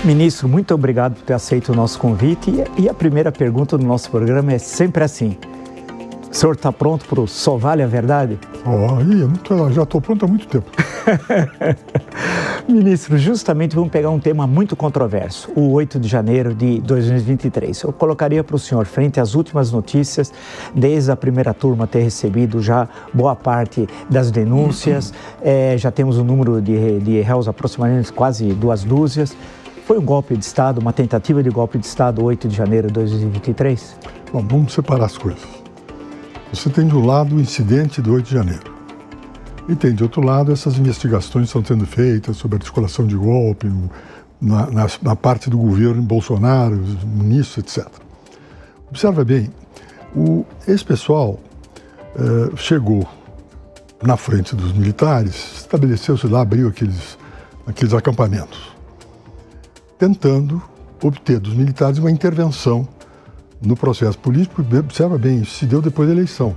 Ministro, muito obrigado por ter aceito o nosso convite. E a primeira pergunta do nosso programa é sempre assim. O senhor está pronto para o Só Vale a Verdade? Já estou pronto há muito tempo. Ministro, justamente vamos pegar um tema muito controverso, o 8 de janeiro de 2023. Eu colocaria para o senhor, frente às últimas notícias, desde a primeira turma ter recebido já boa parte das denúncias, já temos um número de réus aproximadamente quase 2 dúzias. Foi um golpe de Estado, uma tentativa de golpe de Estado, 8 de janeiro de 2023? Bom, vamos separar as coisas. Você tem de um lado o incidente do 8 de janeiro. E tem de outro lado essas investigações que estão sendo feitas sobre a articulação de golpe na parte do governo Bolsonaro, os ministros, etc. Observa bem, esse pessoal chegou na frente dos militares, estabeleceu-se lá, abriu aqueles acampamentos, tentando obter dos militares uma intervenção no processo político. Observa bem, isso se deu depois da eleição.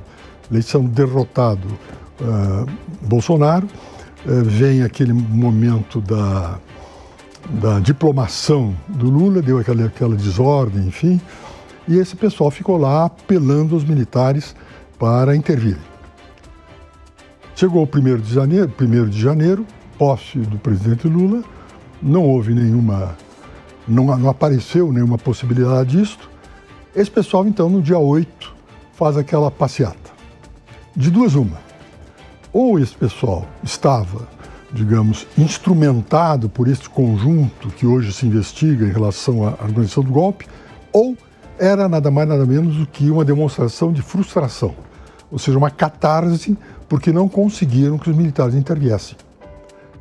Eleição derrotado Bolsonaro, vem aquele momento da diplomação do Lula, deu aquela desordem, enfim, e esse pessoal ficou lá apelando aos militares para intervirem. Chegou o 1º de janeiro, posse do presidente Lula, não houve não apareceu nenhuma possibilidade disto. Esse pessoal, então, no dia 8, faz aquela passeata. De duas uma. Ou esse pessoal estava, digamos, instrumentado por esse conjunto que hoje se investiga em relação à organização do golpe, ou era nada mais nada menos do que uma demonstração de frustração, ou seja, uma catarse porque não conseguiram que os militares interviessem.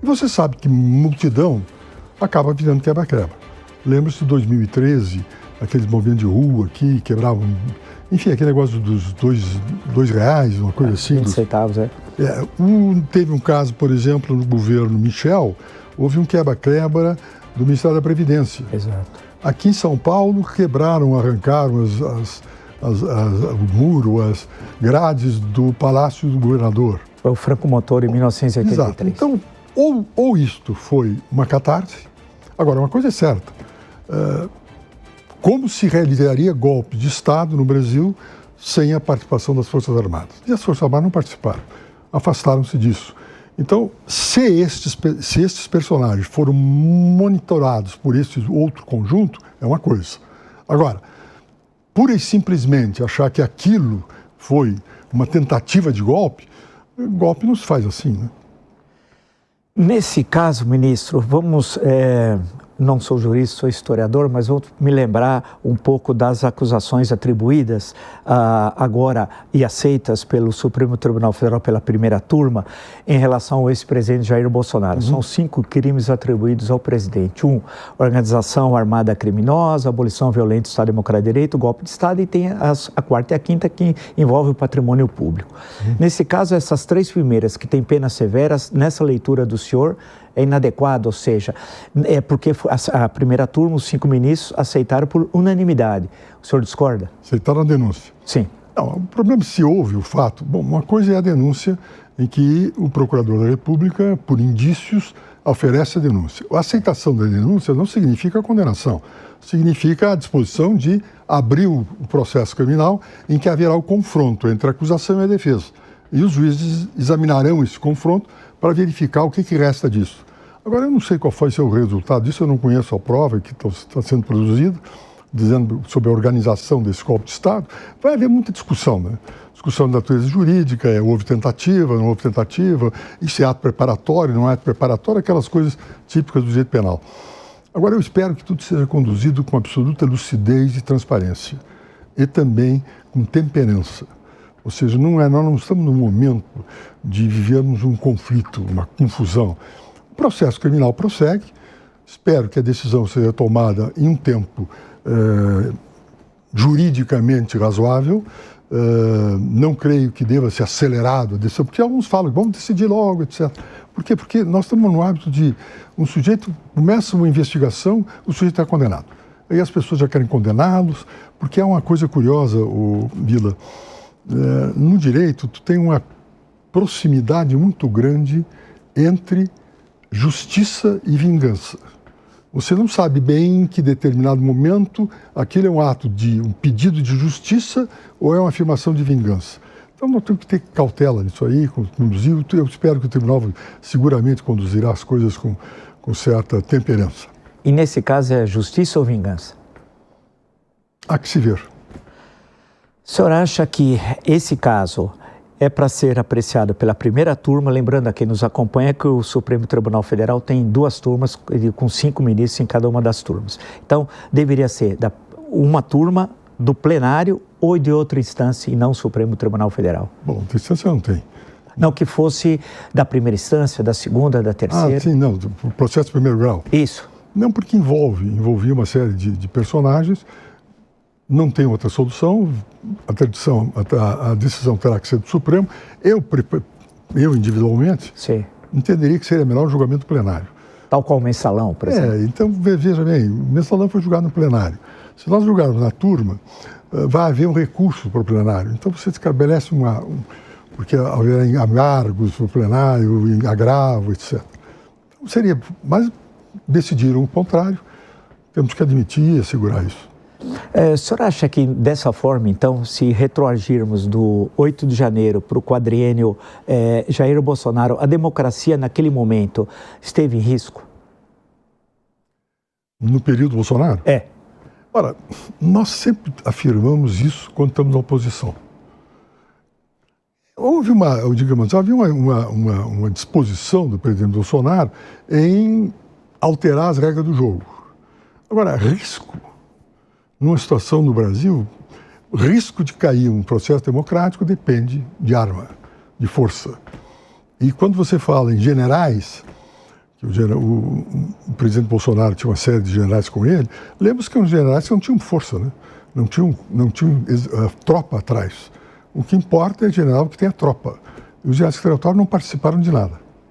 E você sabe que multidão acaba virando quebra-quebra. Lembra-se de 2013, aqueles movimentos de rua que quebravam, enfim, aquele negócio dos dois reais, uma coisa assim. 20 centavos, teve um caso, por exemplo, no governo Michel, houve um quebra-quebra do Ministério da Previdência. Exato. Aqui em São Paulo, arrancaram o muro, as grades do Palácio do Governador. Foi o Franco Motor em 1983. Exato. Então, ou isto foi uma catarse. Agora, uma coisa é certa. Como se realizaria golpe de Estado no Brasil sem a participação das Forças Armadas? E as Forças Armadas não participaram, afastaram-se disso. Então, se estes personagens foram monitorados por esse outro conjunto, é uma coisa. Agora, pura e simplesmente achar que aquilo foi uma tentativa de golpe não se faz assim, né? Nesse caso, ministro, não sou jurista, sou historiador, mas vou me lembrar um pouco das acusações atribuídas agora e aceitas pelo Supremo Tribunal Federal pela primeira turma em relação ao ex-presidente Jair Bolsonaro. São 5 crimes atribuídos ao presidente. 1, organização armada criminosa, abolição violenta do Estado Democrático de Direito, golpe de Estado, e tem a 4ª e a 5ª que envolve o patrimônio público. Nesse caso, essas 3 primeiras que têm penas severas, nessa leitura do senhor, é inadequado, ou seja, é porque a primeira turma, os 5 ministros aceitaram por unanimidade. O senhor discorda? Aceitaram a denúncia? Sim. Não, o problema é se houve o fato. Bom, uma coisa é a denúncia em que o Procurador da República, por indícios, oferece a denúncia. A aceitação da denúncia não significa a condenação, significa a disposição de abrir o processo criminal em que haverá o confronto entre a acusação e a defesa. E os juízes examinarão esse confronto para verificar o que resta disso. Agora, eu não sei qual vai ser o resultado disso, eu não conheço a prova que está sendo produzida, dizendo sobre a organização desse golpe de Estado. Vai haver muita discussão, né? Discussão de natureza jurídica, houve tentativa, não houve tentativa, isso é ato preparatório, não é ato preparatório, aquelas coisas típicas do direito penal. Agora, eu espero que tudo seja conduzido com absoluta lucidez e transparência, e também com temperança. Ou seja, nós não estamos num momento de vivermos um conflito, uma confusão. O processo criminal prossegue, espero que a decisão seja tomada em um tempo juridicamente razoável, não creio que deva ser acelerado a decisão, porque alguns falam, vamos decidir logo, etc. Por quê? Porque nós estamos no hábito de um sujeito, começa uma investigação, o sujeito é condenado. Aí as pessoas já querem condená-los, porque é uma coisa curiosa, Vila. No direito, tu tem uma proximidade muito grande entre justiça e vingança. Você não sabe bem em que determinado momento aquele é um ato de um pedido de justiça ou é uma afirmação de vingança. Então, nós temos que ter cautela nisso aí, conduzir. Eu espero que o tribunal seguramente conduzirá as coisas com certa temperança. E nesse caso é justiça ou vingança? Há que se ver. O senhor acha que esse caso é para ser apreciado pela primeira turma, lembrando a quem nos acompanha que o Supremo Tribunal Federal tem 2 turmas com 5 ministros em cada uma das turmas. Então, deveria ser uma turma do plenário ou de outra instância e não o Supremo Tribunal Federal? Bom, de instância não tem. Não, que fosse da primeira instância, da segunda, da terceira? Ah, sim, não, do processo de primeiro grau. Isso. Não, porque envolvia uma série de personagens. Não tem outra solução, a decisão terá que ser do Supremo. Eu individualmente, sim, entenderia que seria melhor o julgamento plenário. Tal qual o mensalão, por exemplo. Então, veja bem, o mensalão foi julgado no plenário. Se nós julgarmos na turma, vai haver um recurso para o plenário. Então, você estabelece porque haverá amargos para o plenário, agravo, etc. Então, mas decidiram o contrário. Temos que admitir e assegurar isso. O senhor acha que dessa forma, então, se retroagirmos do 8 de janeiro para o quadriênio Jair Bolsonaro, a democracia naquele momento esteve em risco? No período Bolsonaro? Ora, nós sempre afirmamos isso quando estamos na oposição. Havia uma disposição do presidente Bolsonaro em alterar as regras do jogo. Agora, risco. Numa situação no Brasil, o risco de cair um processo democrático depende de arma, de força. E quando você fala em generais, que o presidente Bolsonaro tinha uma série de generais com ele, lembra-se que eram generais que não tinham força, né? Não tinham tropa atrás. O que importa é o general que tem a tropa. E os generais que não participaram de nada.